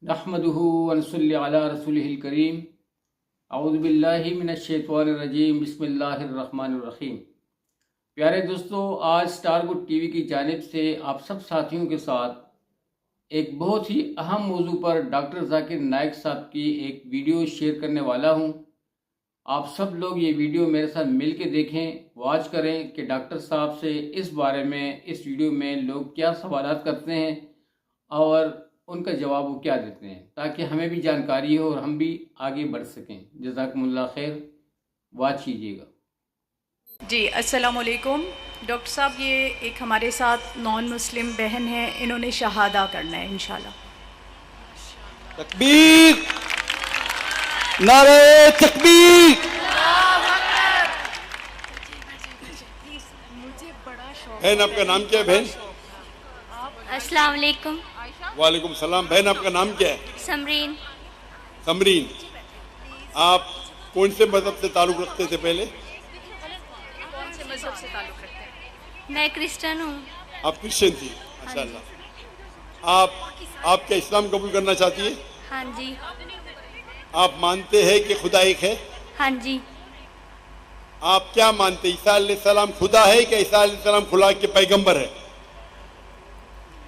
نحمدہ ونصلی علی رسولہ الکریم اعوذ باللہ من الشیطان الرجیم بسم اللہ الرحمن الرحیم۔ پیارے دوستو، آج سٹار گڈ ٹی وی کی جانب سے آپ سب ساتھیوں کے ساتھ ایک بہت ہی اہم موضوع پر ڈاکٹر ذاکر نائک صاحب کی ایک ویڈیو شیئر کرنے والا ہوں۔ آپ سب لوگ یہ ویڈیو میرے ساتھ مل کے دیکھیں، واچ کریں کہ ڈاکٹر صاحب سے اس بارے میں اس ویڈیو میں لوگ کیا سوالات کرتے ہیں اور ان کا جواب وہ کیا دیتے ہیں، تاکہ ہمیں بھی جانکاری ہو اور ہم بھی آگے بڑھ سکیں۔ جزاکم اللہ خیر، واچ کیجیے گا۔ جی السلام علیکم ڈاکٹر صاحب، یہ ایک ہمارے ساتھ نان مسلم بہن ہے، انہوں نے شہادہ کرنا ہے انشاءاللہ۔ تکبیر، نعرہ تکبیر۔ بہن آپ کا نام کیا ہے؟ بہن السلام علیکم۔ وعلیکم السلام۔ بہن آپ کا نام کیا ہے؟ سمرین۔ سمرین، آپ کون سے مذہب سے تعلق رکھتے تھے پہلے؟ کون سے مذہب سے تعلق رکھتے ہیں؟ میں کرسچن ہوں۔ آپ کرسچن تھی، ماشاء اللہ۔ آپ کیا اسلام قبول کرنا چاہتی ہے؟ ہاں جی۔ آپ مانتے ہیں کہ خدا ایک ہے؟ ہاں جی۔ آپ کیا مانتے ہیں، عیسیٰ علیہ السلام خدا ہے کہ عیسیٰ علیہ السلام خدا کے پیغمبر ہے؟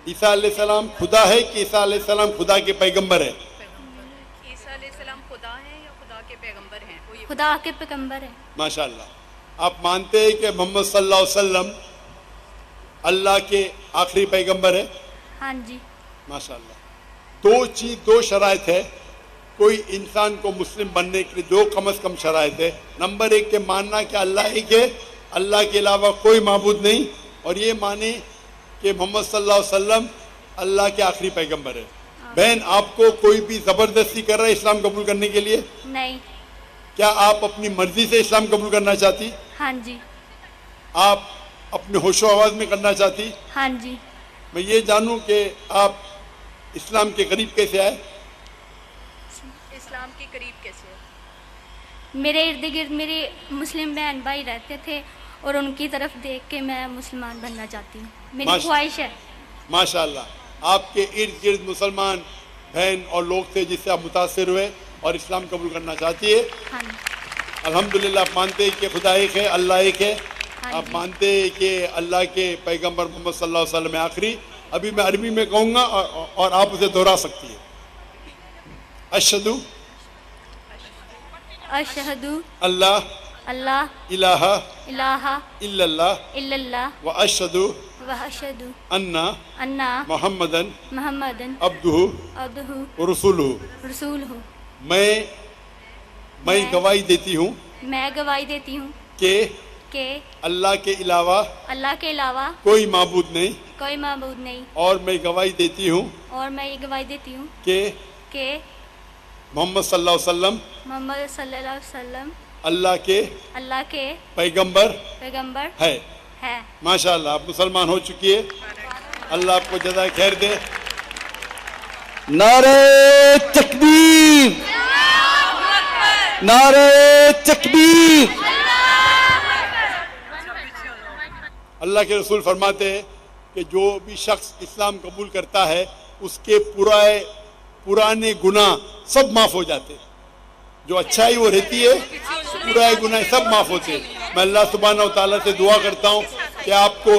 عیسیٰ علیہ السلام خدا ہے کہ عیسیٰ علیہ السلام خدا کے پیغمبر ہے؟ عیسیٰ علیہ السلام خدا ہیں یا خدا کے پیغمبر ہیں؟ خدا کے پیغمبر ہے۔ ماشاءاللہ۔ آپ مانتے ہیں کہ محمد صلی اللہ علیہ وسلم اللہ کے آخری پیغمبر ہے؟ ہاں جی۔ ماشاءاللہ۔ دو شرائط ہے کوئی انسان کو مسلم بننے کے لیے، دو کم از کم شرائط ہے۔ نمبر ایک کہ ماننا کہ اللہ ایک ہے، اللہ کے علاوہ کوئی معبود نہیں، اور یہ مانے کہ محمد صلی اللہ علیہ وسلم اللہ کے آخری پیغمبر ہے۔ بہن، آپ کو کوئی بھی زبردستی کر رہا ہے اسلام قبول کرنے کے لیے؟ نہیں۔ کیا آپ اپنی مرضی سے اسلام قبول کرنا چاہتی؟ ہاں جی۔ آپ اپنے ہوش و آواز میں کرنا چاہتی؟ ہاں جی۔ میں یہ جانوں کہ آپ اسلام کے قریب کیسے آئے؟ اسلام کے قریب کیسے ہے؟ میرے ارد گرد میرے مسلم بہن بھائی رہتے تھے اور ان کی طرف دیکھ کے میں مسلمان بننا چاہتی ہوں، میری خواہش ہے۔ ماشاءاللہ۔ آپ کے ارد گرد مسلمان بہن اور لوگ تھے جس سے آپ متاثر ہوئے اور اسلام قبول کرنا چاہتی ہے؟ ہاں جی۔ الحمدللہ۔ آپ مانتے ہیں کہ خدا ایک ہے، اللہ ایک ہے؟ آپ مانتے ہیں کہ اللہ کے پیغمبر محمد صلی اللہ علیہ وسلم آخری؟ ابھی میں عربی میں کہوں گا اور آپ اسے دہرا سکتی ہیں۔ اشہدو اشہدو اللہ اللہ الہ الہ الا اللہ الا اللہ و اشہدو واشہدو انا انا محمدن محمدن عبدہ عبدہ ورسولہ۔ رسول ہوں۔ میں گواہی دیتی ہوں میں گواہی دیتی ہوں کہ اللہ کے علاوہ کوئی معبود نہیں، کوئی معبود نہیں، اور میں گواہی دیتی ہوں اور میں یہ گواہی دیتی ہوں کہ محمد صلی اللہ علیہ وسلم محمد صلی اللہ علیہ وسلم اللہ کے پیغمبر ہے۔ ماشاءاللہ، آپ مسلمان ہو چکی ہے۔ اللہ آپ کو جزائے خیر دے۔ نعرہ تکبیر، نعرہ تکبیر۔ اللہ کے رسول فرماتے ہیں کہ جو بھی شخص اسلام قبول کرتا ہے اس کے پرانے گناہ سب معاف ہو جاتے ہیں، جو اچھائی وہ رہتی ہے پرانے گناہ سب معاف ہوتے ہیں۔ میں اللہ سبحانہ و تعالیٰ سے دعا کرتا ہوں کہ آپ کو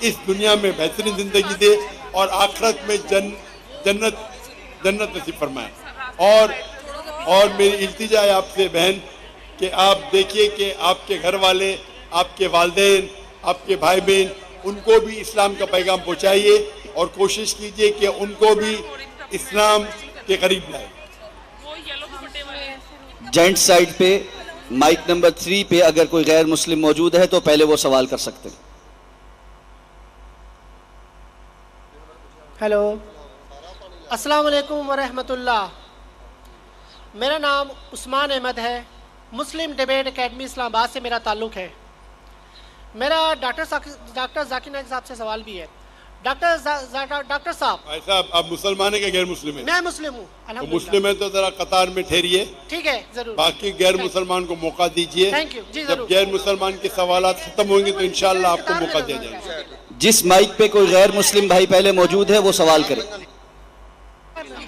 اس دنیا میں بہترین زندگی دے اور آخرت میں جنت نصیب فرمائے۔ اور میری التجا ہے آپ سے بہن کہ آپ دیکھیے کہ آپ کے گھر والے، آپ کے والدین، آپ کے بھائی بہن، ان کو بھی اسلام کا پیغام پہنچائیے اور کوشش کیجیے کہ ان کو بھی اسلام کے قریب لائے۔ جائنٹ سائڈ پہ مائک نمبر 3 پہ اگر کوئی غیر مسلم موجود ہے تو پہلے وہ سوال کر سکتے ہیں۔ ہیلو، السلام علیکم ورحمۃ اللہ۔ میرا نام عثمان احمد ہے، مسلم ڈیبیٹ اکیڈمی اسلام آباد سے میرا تعلق ہے۔ میرا ڈاکٹر ذاکر نائک صاحب سے سوال بھی ہے۔ ڈاکٹر صاحب، آپ مسلمان ہیں کہ غیر مسلم ہیں؟ میں مسلم ہوں الحمدللہ۔ مسلم ہیں تو ذرا قطار میں ٹھہریے، ٹھیک ہے، ضرور۔ باقی غیر مسلمان کو موقع دیجیے۔ تھینک یو جی، جب ضرور۔ غیر مسلمان کے سوالات ختم ہوں گے تو انشاءاللہ آپ کو موقع دیا جائے گا۔ جس مائک پہ کوئی غیر مسلم بھائی پہلے موجود ہے وہ سوال کرے۔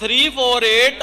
348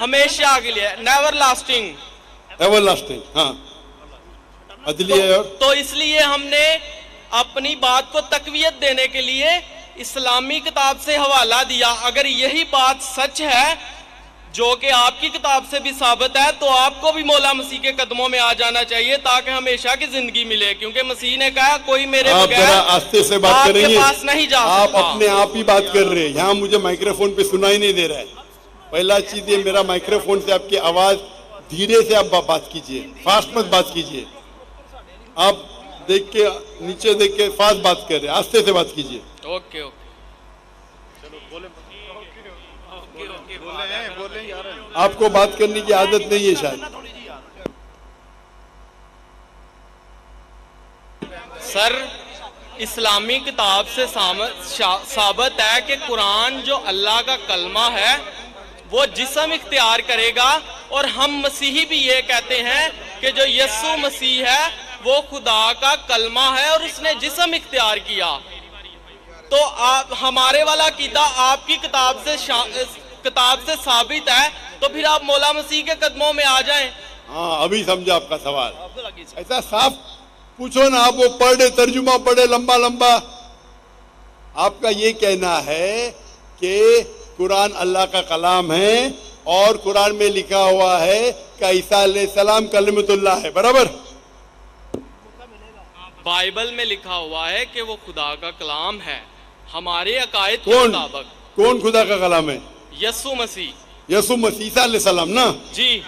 ہمیشہ کے لیے, نیور لاسٹنگ. Ever lasting. ہاں عدلی ہے. اور تو اس لیے ہم نے اپنی بات کو تقویت دینے کے لیے اسلامی کتاب سے حوالہ دیا. اگر یہی بات سچ ہے جو کہ آپ کی کتاب سے بھی ثابت ہے, تو آپ کو بھی مولا مسیح کے قدموں میں آ جانا چاہیے تاکہ ہمیشہ کی زندگی ملے, کیونکہ مسیح نے کہا کوئی میرے آپ بغیر ذرا آستے سے بات آپ کریں کے گے. پاس نہیں جا آپ سکتا. اپنے آپ ہی بات کر رہے ہیں, یہاں مجھے مائکرو فون پہ سنائی نہیں دے رہا ہے. پہلا چیز یہ, میرا مائکرو فون سے آپ کی آواز دھیرے سے آپ بات کیجئے, فاسٹ مت بات کیجئے. آپ دیکھ کے نیچے دیکھ کے فاسٹ بات کر رہے ہیں, آستے سے بات کیجئے. Okay okay. آپ کو بات کرنے کی عادت نہیں ہے شاید. سر, اسلامی کتاب سے ثابت ہے کہ قرآن جو اللہ کا کلمہ ہے وہ جسم اختیار کرے گا, اور ہم مسیحی بھی یہ کہتے ہیں کہ جو یسوع مسیح ہے وہ خدا کا کلمہ ہے اور اس نے جسم اختیار کیا. تو ہمارے والا عقیدہ آپ کی کتاب سے ثابت ہے, تو پھر آپ مولا مسیح کے قدموں میں آ جائیں. ہاں ابھی سمجھا آپ کا سوال. ایسا صاف پوچھو نا, آپ وہ پڑھے ترجمہ پڑھے لمبا لمبا. آپ کا یہ کہنا ہے کہ قرآن اللہ کا کلام ہے اور قرآن میں لکھا ہوا ہے کہ عیسیٰ علیہ السلام کلمۃ اللہ ہے, برابر؟ بائبل میں لکھا ہوا ہے کہ وہ خدا کا کلام ہے. ہمارے عقائد کے مطابق کون خدا کا کلام ہے؟ یسوع مسیح. یسوع مسیح عیسیٰ علیہ السلام نا. جی.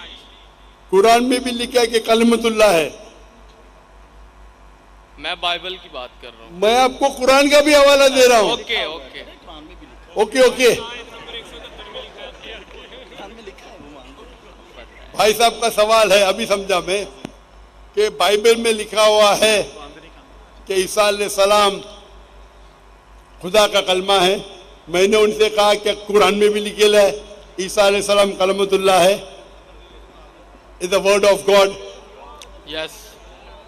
قرآن میں بھی لکھا ہے کہ کلمۃ اللہ ہے. میں بائبل کی بات کر رہا ہوں. میں آپ کو قرآن کا بھی حوالہ دے رہا ہوں. Okay okay okay okay. بھائی صاحب کا سوال ہے, ابھی سمجھا میں, کہ بائبل میں لکھا ہوا ہے کہ عیسیٰ علیہ السلام خدا کا کلمہ ہے. میں نے ان سے کہا کہ قرآن میں بھی لکھا ہے عیسیٰ علیہ السلام کلمۃ اللہ ہے, is the word of God. یس.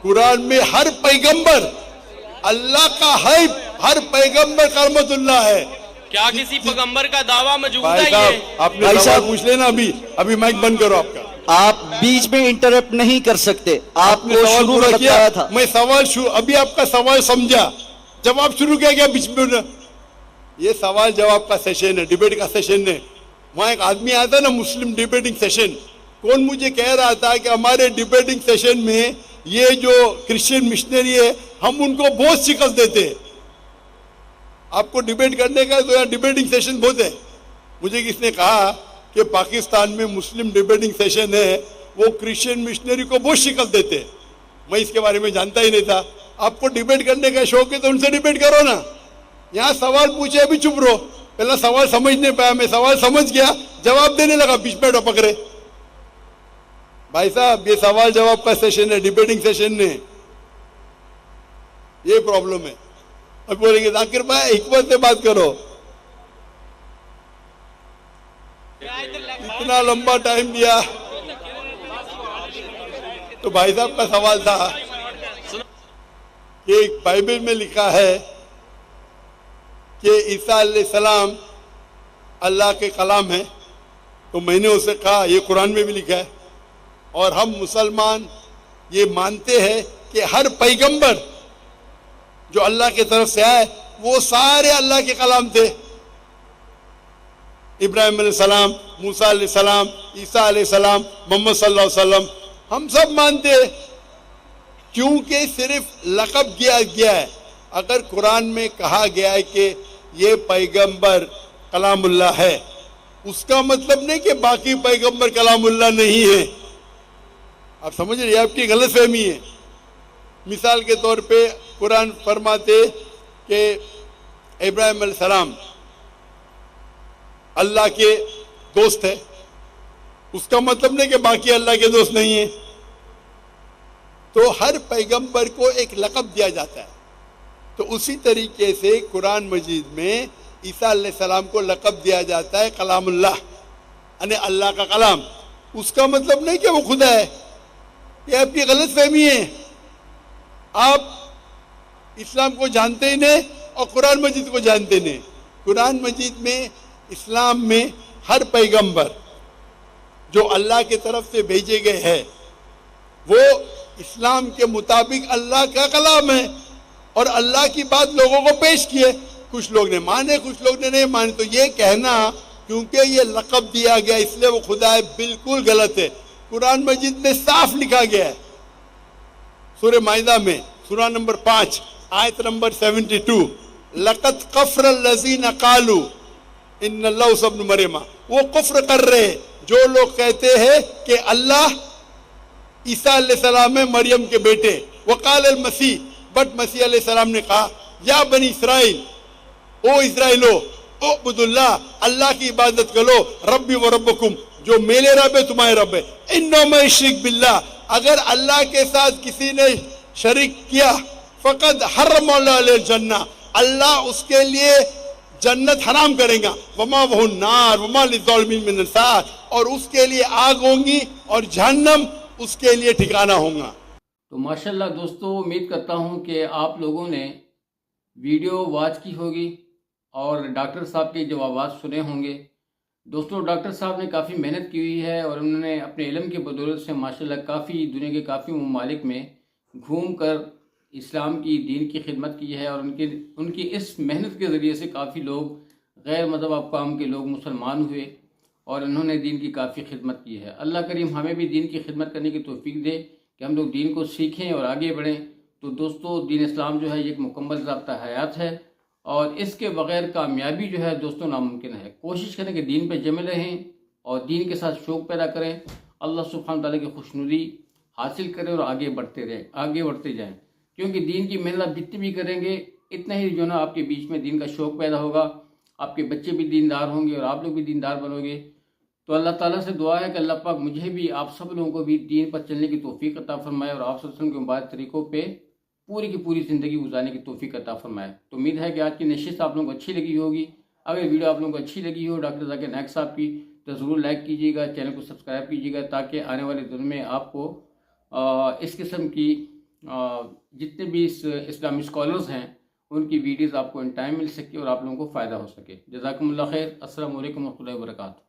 قرآن میں ہر پیغمبر اللہ کا ہے, ہر پیغمبر کلمۃ اللہ ہے. کیا کسی پیغمبر کا دعویٰ موجود بھائی ہے صاحب, یہ؟ آپ نے سوال پوچھ لینا. ابھی مائک بند کرو آپ کا. آپ بیچ میں انٹرپٹ نہیں کر سکتے. آپ نے کو سوال شروع پورا میں کیا, بتایا تھا. میں سوال ابھی آپ کا سوال سمجھا, جواب شروع کیا گیا بیچ میں. یہ سوال جواب کا سیشن ہے, ڈیبیٹ کا سیشن ہے. وہاں ایک آدمی آتا نا, مسلم ڈیبیٹنگ سیشن, کون مجھے کہہ رہا تھا کہ ہمارے ڈیبیٹنگ سیشن میں یہ جو کرسچین مشنری ہے ہم ان کو بہت شکست دیتے ہیں. آپ کو ڈیبیٹ کرنے کا تو یہاں ڈیبیٹنگ سیشن بہت ہے. مجھے کس نے کہا کہ پاکستان میں مسلم ڈیبیٹنگ سیشن ہے, وہ کرسچین مشنری کو بہت شکست دیتے ہیں. میں اس کے بارے میں جانتا ہی نہیں تھا. آپ کو ڈیبیٹ کرنے کا شوق ہے تو ان سے ڈیبیٹ کرو نا. یہاں سوال پوچھے ابھی چپ رہو. پہلا سوال سمجھ نہیں پایا, میں سوال سمجھ گیا, جواب دینے لگا, بیچ میں ٹپک رہے. بھائی صاحب, یہ سوال جواب کا سیشن ہے, ڈیبیٹنگ سیشن نہیں. یہ پرابلم ہے. اب بولیں گے ذاکر بھائی حکمت سے بات کرو. اتنا لمبا ٹائم دیا. تو بھائی صاحب کا سوال تھا کہ بائبل میں لکھا ہے کہ عیسیٰ علیہ السلام اللہ کے کلام ہے. تو میں نے اسے کہا یہ قرآن میں بھی لکھا ہے, اور ہم مسلمان یہ مانتے ہیں کہ ہر پیغمبر جو اللہ کی طرف سے آئے وہ سارے اللہ کے کلام تھے. ابراہیم علیہ السلام, موسیٰ علیہ السلام, عیسیٰ علیہ السلام, محمد صلی اللہ علیہ وسلم, ہم سب مانتے ہیں. کیونکہ صرف لقب کیا گیا ہے. اگر قرآن میں کہا گیا ہے کہ یہ پیغمبر کلام اللہ ہے, اس کا مطلب نہیں کہ باقی پیغمبر کلام اللہ نہیں ہے. آپ سمجھ رہے ہیں, آپ کی غلط فہمی ہے. مثال کے طور پہ قرآن فرماتے کہ ابراہیم علیہ السلام اللہ کے دوست ہے, اس کا مطلب نہیں کہ باقی اللہ کے دوست نہیں ہیں. تو ہر پیغمبر کو ایک لقب دیا جاتا ہے. تو اسی طریقے سے قرآن مجید میں عیسیٰ علیہ السلام کو لقب دیا جاتا ہے کلام اللہ, یعنی اللہ کا کلام. اس کا مطلب نہیں کہ وہ خدا ہے. یہ آپ کی غلط فہمی ہے. آپ اسلام کو جانتے ہی نہیں اور قرآن مجید کو جانتے نہیں. قرآن مجید میں اسلام میں ہر پیغمبر جو اللہ کی طرف سے بھیجے گئے ہیں وہ اسلام کے مطابق اللہ کا کلام ہے اور اللہ کی بات لوگوں کو پیش کیے. کچھ لوگ نے مانے, کچھ لوگ نے نہیں مانے. تو یہ کہنا کیونکہ یہ لقب دیا گیا اس لیے وہ خدا ہے, بالکل غلط ہے. قرآن مجید میں صاف لکھا گیا ہے سورہ مائدہ میں سورہ نمبر 5 آیت نمبر 72, لقد کفر الذین قالوا ان اللہ ابن مریم. وہ کفر کر رہے ہیں جو لوگ کہتے ہیں کہ اللہ عیسیٰ علیہ السلام ہے مریم کے بیٹے. وقال المسیح, بٹ مسیح علیہ السلام نے کہا یا بنی اسرائیل, او اسرائیلو, اعبدوا اللہ, اللہ کی عبادت کرو, ربی و ربکم, جو میرے رب ہے تمہارے رب ہے. انہ من یشرک باللہ, اگر اللہ کے ساتھ کسی نے شریک کیا, فقد حرم اللہ علیہ الجنہ, اللہ اس کے لیے جنت حرام کرے گا. وما وہ النار وما للظالمین من انصار, اور اس کے لیے آگ ہوں گی اور جہنم اس کے لیے ٹھکانہ ہوگا. تو ماشاءاللہ دوستو, امید کرتا ہوں کہ آپ لوگوں نے ویڈیو واچ کی ہوگی اور ڈاکٹر صاحب کے جوابات سنے ہوں گے. دوستو, ڈاکٹر صاحب نے کافی محنت کی ہوئی ہے اور انہوں نے اپنے علم کی بدولت سے ماشاءاللہ کافی دنیا کے کافی ممالک میں گھوم کر اسلام کی دین کی خدمت کی ہے, اور ان کی اس محنت کے ذریعے سے کافی لوگ غیر مذہب اقوام کے لوگ مسلمان ہوئے اور انہوں نے دین کی کافی خدمت کی ہے. اللہ کریم ہمیں بھی دین کی خدمت کرنے کی توفیق دے کہ ہم لوگ دین کو سیکھیں اور آگے بڑھیں. تو دوستو, دین اسلام جو ہے یہ ایک مکمل ضابطہ حیات ہے اور اس کے بغیر کامیابی جو ہے دوستو ناممکن ہے. کوشش کریں کہ دین پہ جمے رہیں اور دین کے ساتھ شوق پیدا کریں, اللہ سبحانہ تعالیٰ کی خوشنودی حاصل کریں اور آگے بڑھتے جائیں. کیونکہ دین کی محنت جتنی بھی کریں گے اتنا ہی جو نا آپ کے بیچ میں دین کا شوق پیدا ہوگا, آپ کے بچے بھی دیندار ہوں گے اور آپ لوگ بھی دیندار بنو گے. تو اللہ تعالیٰ سے دعا ہے کہ اللہ پاک مجھے بھی آپ سب لوگوں کو بھی دین پر چلنے کی توفیق عطا فرمائے اور آپ صلی اللہ علیہ وسلم کے مبارک طریقوں پہ پوری کی پوری زندگی گزارنے کی توفیق عطا فرمائے. تو امید ہے کہ آج کی نشست آپ لوگوں کو اچھی لگی ہوگی. اگر ویڈیو آپ لوگوں کو اچھی لگی ہو ڈاکٹر ذاکر نائک صاحب کی تو ضرور لائک کیجیے گا, چینل کو سبسکرائب کیجیے گا تاکہ آنے والے دن میں آپ کو اس قسم کی جتنے بھی اسلامی اسکالرز ہیں ان کی ویڈیوز آپ کو ان ٹائم مل سکے اور آپ لوگوں کو فائدہ ہو سکے. جزاکم اللہ خیر. السلام علیکم و رحمۃ اللہ وبرکاتہ.